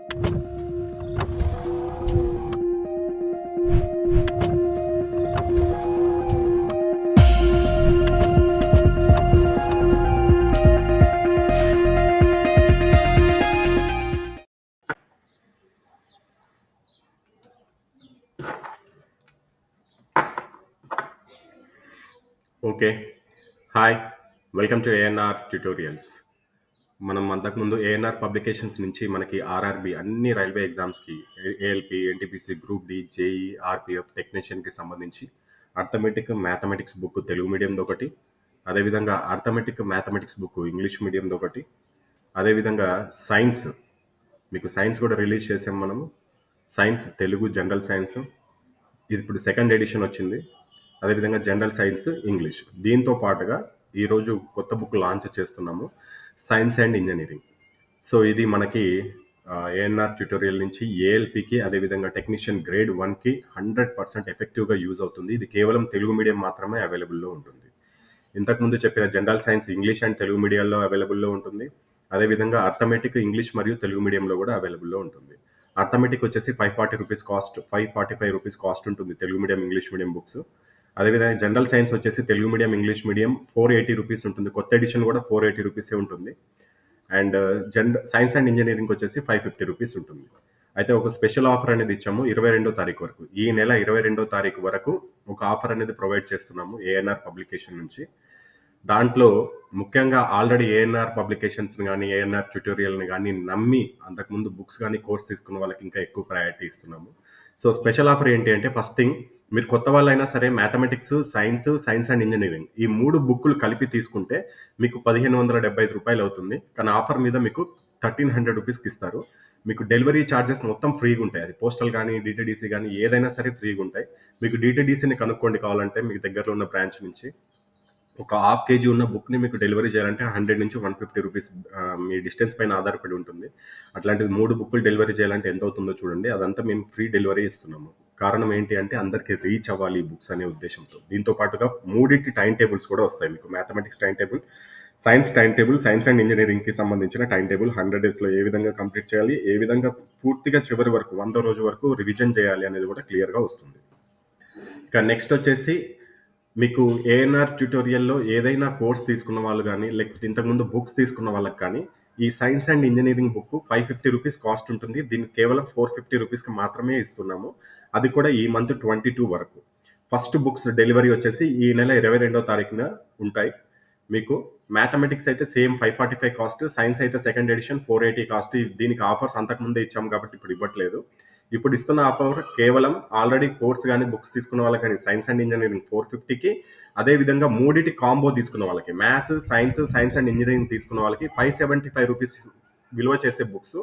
Okay. Hi. Welcome to ANR tutorials. మనం అంతకుముందు ANR publications నుంచి మనకి ఆర్ఆర్బి అన్ని రైల్వే ఎగ్జామ్స్‌కి ALP, NTPC, group D, JE, RPF, టెక్నీషియన్‌కి సంబంధించి అర్థమెటిక్, మ్యాథమెటిక్స్ బుక్ తెలుగు మీడియందొకటి, అదేవిధంగా అర్థమెటిక్, మ్యాథమెటిక్స్ బుక్ ఇంగ్లీష్ మీడియందొకటి, అదేవిధంగా సైన్స్ మీకు సైన్స్ కూడా రిలీజ్ చేసాం మనము. సైన్స్ తెలుగు జనరల్ సైన్స్ ఇది ఇప్పుడు సెకండ్ ఎడిషన్ వచ్చింది. అదేవిధంగా జనరల్ సైన్స్ ఇంగ్లీష్ దీంతో పాటుగా ఈరోజు కొత్త బుక్ లాంచ్ చేస్తున్నాము, సైన్స్ అండ్ ఇంజనీరింగ్. సో ఇది మనకి ఏఎన్ఆర్ ట్యూటోరియల్ నుంచి ఏఎల్పికి అదేవిధంగా టెక్నీషియన్ గ్రేడ్ 1కి 100% ఎఫెక్టివ్గా యూజ్ అవుతుంది. ఇది కేవలం తెలుగు మీడియం మాత్రమే అవైలబుల్లో ఉంటుంది. ఇంతకుముందు చెప్పిన general science English and Telugu మీడియంలో అవైలబుల్లో ఉంటుంది. అదేవిధంగా అర్థమెటిక్ ఇంగ్లీష్ మరియు తెలుగు మీడియంలో కూడా అవైలబుల్లో ఉంటుంది. అర్థమెటిక్ వచ్చేసి 540 రూపీస్ కాస్ట్, 545 రూపీస్ కాస్ట్ ఉంటుంది Telugu medium English medium books. అదేవిధంగా జనరల్ సైన్స్ వచ్చేసి Telugu medium English medium 480 rupees ఉంటుంది. కొత్త ఎడిషన్ కూడా 480 రూపీసే ఉంటుంది. అండ్ సైన్స్ అండ్ ఇంజనీరింగ్ వచ్చేసి 550 రూపీస్ ఉంటుంది. అయితే ఒక స్పెషల్ ఆఫర్ అనేది ఇచ్చాము 22వ తారీఖు వరకు. ఈ నెల 22వ తారీఖు వరకు ఒక ఆఫర్ అనేది ప్రొవైడ్ చేస్తున్నాము ఏఎన్ఆర్ పబ్లికేషన్ నుంచి. దాంట్లో ముఖ్యంగా ఆల్రెడీ ఏఎన్ఆర్ పబ్లికేషన్స్ని కానీ ఏఎన్ఆర్ ట్యూటోరియల్ని కానీ నమ్మి అంతకుముందు బుక్స్ కానీ కోర్స్ తీసుకున్న వాళ్ళకి ఇంకా ఎక్కువ ప్రయారిటీ ఇస్తున్నాము. సో స్పెషల్ ఆఫర్ ఏంటి అంటే, ఫస్ట్ థింగ్, మీరు కొత్త వాళ్ళైనా సరే మ్యాథమెటిక్స్, సైన్స్ అండ్ ఇంజనీరింగ్ ఈ 3 బుక్కులు కలిపి తీసుకుంటే మీకు 1575 రూపాయలు అవుతుంది. కానీ ఆఫర్ మీద మీకు 1300 రూపీస్కి ఇస్తారు. మీకు డెలివరీ ఛార్జెస్ మొత్తం ఫ్రీగా ఉంటాయి. అది పోస్టల్ కానీ డిటిడిసి కానీ ఏదైనా సరే ఫ్రీగా ఉంటాయి. మీకు డిటిడిసిని కనుక్కోండి కావాలంటే మీకు దగ్గరలో ఉన్న బ్రాంచ్ నుంచి. ఒక హాఫ్ కేజీ ఉన్న బుక్ని మీకు డెలివరీ చేయాలంటే 100 నుంచి 150 రూపీస్ మీ డిస్టెన్స్ పైన ఆధారపడి ఉంటుంది. అట్లాంటిది 3 బుక్కులు డెలివరీ చేయాలంటే ఎంత అవుతుందో చూడండి. అదంతా మేము ఫ్రీ డెలివరీ ఇస్తున్నాము. కారణం ఏంటి అంటే అందరికీ రీచ్ అవ్వాలి ఈ బుక్స్ అనే ఉద్దేశంతో. దీంతో పాటుగా 3 టైం టేబుల్స్ కూడా వస్తాయి మీకు. Mathematics time table, science time table, science and ఇంజనీరింగ్కి సంబంధించిన టైం టేబుల్ 100 డేస్లో ఏ విధంగా కంప్లీట్ చేయాలి, ఏ విధంగా పూర్తిగా చివరి వరకు 100వ రోజు వరకు రివిజన్ చేయాలి అనేది కూడా క్లియర్గా వస్తుంది. ఇక నెక్స్ట్ వచ్చేసి మీకు ఏఎన్ఆర్ ట్యూటోరియల్లో ఏదైనా కోర్స్ తీసుకున్న వాళ్ళు కానీ లేకపోతే ఇంతకుముందు బుక్స్ తీసుకున్న వాళ్ళకి కానీ ఈ science and engineering book 550 rupees cost ఉంటుంది. దీన్ని కేవలం 450 రూపీస్కి మాత్రమే ఇస్తున్నాము. అది కూడా ఈ మంత్ 22 వరకు. ఫస్ట్ బుక్స్ డెలివరీ వచ్చేసి ఈ నెల 22వ తారీఖున ఉంటాయి. మీకు మ్యాథమెటిక్స్ అయితే సేమ్ 545 కాస్ట్, సైన్స్ అయితే సెకండ్ ఎడిషన్ 480 కాస్ట్. దీనికి ఆఫర్స్ అంతకుముందే ఇచ్చాము కాబట్టి ఇప్పుడు ఇవ్వట్లేదు. ఇప్పుడు ఇస్తున్న ఆఫర్ కేవలం ఆల్రెడీ కోర్స్ కానీ బుక్స్ తీసుకున్న వాళ్ళకి కానీ సైన్స్ అండ్ ఇంజనీరింగ్ 450కి, అదేవిధంగా 3 కాంబో తీసుకున్న వాళ్ళకి మ్యాథ్స్, సైన్స్ అండ్ ఇంజనీరింగ్ తీసుకున్న వాళ్ళకి 575 రూపీస్ విలువ చేసే బుక్స్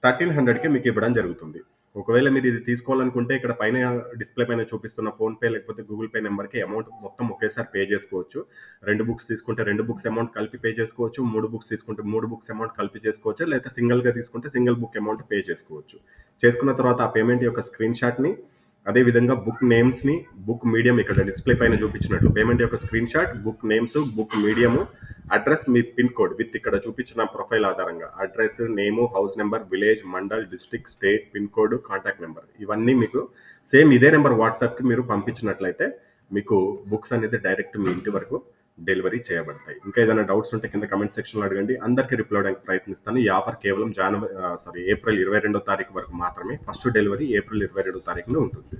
1300కి మీకు ఇవ్వడం జరుగుతుంది. ఒకవేళ మీరు ఇది తీసుకోవాలనుకుంటే ఇక్కడ పైన డిస్ప్లే పైన చూపిస్తున్న ఫోన్పే లేకపోతే గూగుల్ పే నెంబర్కి అమౌంట్ మొత్తం ఒకేసారి పే చేసుకోవచ్చు. 2 బుక్స్ తీసుకుంటే 2 బుక్స్ అమౌంట్ కలిపి పే చేసుకోవచ్చు. 3 బుక్స్ తీసుకుంటే 3 బుక్స్ అమౌంట్ కలిపి చేసుకోవచ్చు. లేదా సింగిల్గా తీసుకుంటే సింగిల్ బుక్ అమౌంట్ పే చేసుకోవచ్చు. చేసుకున్న తర్వాత ఆ పేమెంట్ యొక్క స్క్రీన్ షాట్ని, అదేవిధంగా బుక్ నేమ్స్ని, బుక్ మీడియం ఇక్కడ డిస్ప్లే పైన చూపించినట్లు పేమెంట్ యొక్క screen shot, book names, book medium, address, మీ పిన్ కోడ్ విత్ ఇక్కడ చూపించిన ప్రొఫైల్ ఆధారంగా address, name, house number, village, mandal, district, state, pin code, contact number ఇవన్నీ మీకు సేమ్ ఇదే నెంబర్ వాట్సాప్కి మీరు పంపించినట్లయితే మీకు బుక్స్ అనేది డైరెక్ట్ మీ ఇంటి వరకు డెలివరీ చేయబడతాయి. ఇంకా ఏదైనా డౌట్స్ ఉంటే కింద కమెంట్ సెక్షన్లో అడగండి. అందరికీ రిప్లై అవడానికి ప్రయత్నిస్తాను. ఈ ఆఫర్ కేవలం ఏప్రిల్ 22వ తారీఖు వరకు మాత్రమే. ఫస్ట్ డెలివరీ ఏప్రిల్ 22వ తారీఖున ఉంటుంది.